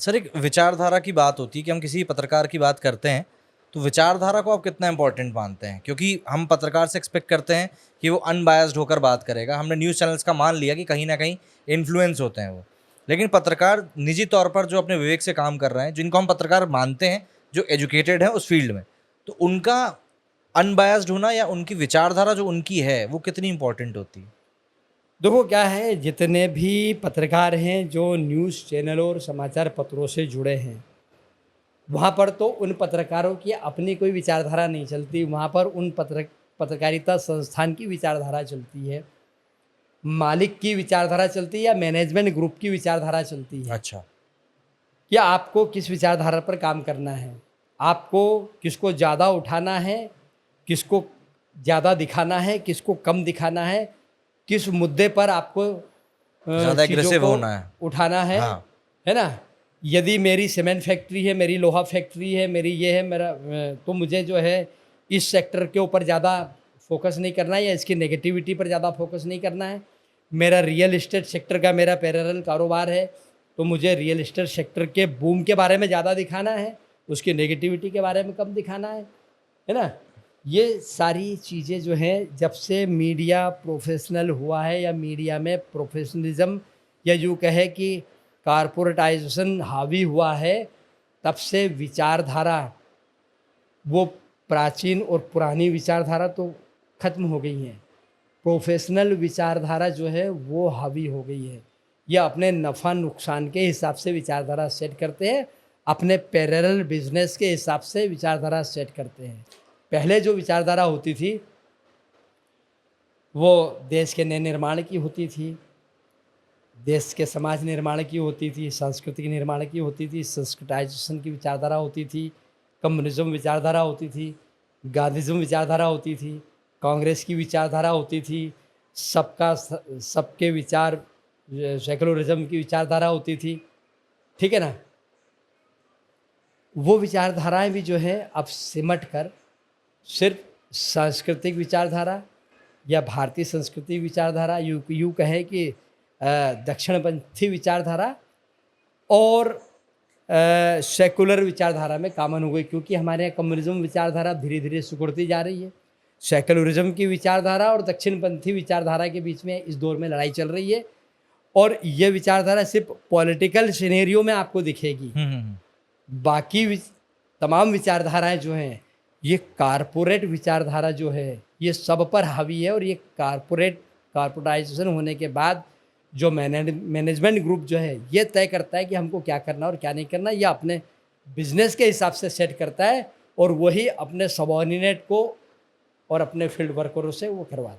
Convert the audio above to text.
Sir, एक विचारधारा की बात होती है कि हम किसी पत्रकार की बात करते हैं, तो विचारधारा को आप कितना इम्पोर्टेंट मानते हैं? क्योंकि हम पत्रकार से एक्सपेक्ट करते हैं कि वो अनबायस्ड होकर बात करेगा। हमने न्यूज़ चैनल्स का मान लिया कि कहीं न कहीं इन्फ्लुएंस होते हैं वो। लेकिन पत्रकार निजी तौर पर जो अपने विवेक से काम कर रहे हैं, जिनको हम पत्रकार मानते हैं, जो एजुकेटेड हैं उस फ़ील्ड में, तो उनका अनबायस्ड होना या उनकी विचारधारा जो उनकी है, वो कितनी इम्पोर्टेंट होती है? देखो क्या है, जितने भी पत्रकार हैं जो न्यूज़ चैनलों और समाचार पत्रों से जुड़े हैं, वहाँ पर तो उन पत्रकारों की अपनी कोई विचारधारा नहीं चलती। वहाँ पर उन पत्रकारिता संस्थान की विचारधारा चलती है, मालिक की विचारधारा चलती है या मैनेजमेंट ग्रुप की विचारधारा चलती है अच्छा। कि आपको किस विचारधारा पर काम करना है, आपको किसको ज़्यादा उठाना है, किसको ज़्यादा दिखाना है, किसको कम दिखाना है, किस मुद्दे पर आपको ज़्यादा चीज़ों एग्रेसिव को होना है। उठाना हाँ। है ना? यदि मेरी सीमेंट फैक्ट्री है, मेरी लोहा फैक्ट्री है, मेरी ये है, मेरा तो मुझे जो है इस सेक्टर के ऊपर ज़्यादा फोकस नहीं करना है या इसकी नेगेटिविटी पर ज़्यादा फोकस नहीं करना है। मेरा रियल एस्टेट सेक्टर का मेरा पैरेलल कारोबार है, तो मुझे रियल एस्टेट सेक्टर के बूम के बारे में ज़्यादा दिखाना है, उसकी नेगेटिविटी के बारे में कम दिखाना है ना? ये सारी चीज़ें जो हैं, जब से मीडिया प्रोफेशनल हुआ है या मीडिया में प्रोफेशनलिज्म या यूँ कहें कि कारपोरेटाइजेशन हावी हुआ है, तब से विचारधारा, वो प्राचीन और पुरानी विचारधारा तो खत्म हो गई हैं। प्रोफेशनल विचारधारा जो है वो हावी हो गई है। ये अपने नफ़ा नुकसान के हिसाब से विचारधारा सेट करते हैं, अपने पैरेलल बिजनेस के हिसाब से विचारधारा सेट करते हैं। पहले जो विचारधारा होती थी वो देश के नए निर्माण की होती थी, देश के समाज निर्माण की होती थी, सांस्कृतिक निर्माण की होती थी, संस्कृताइजेशन की विचारधारा होती थी, कम्युनिज्म विचारधारा होती थी, गांधीज़्म विचारधारा होती थी, कांग्रेस की विचारधारा होती थी, सबके विचार सेकुलरिज्म की विचारधारा होती थी। ठीक है ना? वो विचारधाराएं भी जो है अब सिमट कर सिर्फ सांस्कृतिक विचारधारा या भारतीय संस्कृति विचारधारा, यूँ कहें कि दक्षिणपंथी विचारधारा और सेकुलर विचारधारा में कॉमन हो गई, क्योंकि हमारे यहाँ कम्युनिज्म विचारधारा धीरे धीरे सिकुड़ती जा रही है। सेकुलरिज्म की विचारधारा और दक्षिणपंथी विचारधारा के बीच में इस दौर में लड़ाई चल रही है, और ये विचारधारा सिर्फ पॉलिटिकल सिनेरियो में आपको दिखेगी। बाकी तमाम विचारधाराएं जो हैं, ये कारपोरेट विचारधारा जो है ये सब पर हावी है, और ये कारपोरेटाइजेशन होने के बाद जो मैनेजमेंट ग्रुप जो है ये तय करता है कि हमको क्या करना और क्या नहीं करना, या अपने बिजनेस के हिसाब से सेट करता है, और वही अपने सबऑर्डिनेट को और अपने फील्ड वर्करों से वो करवाता है।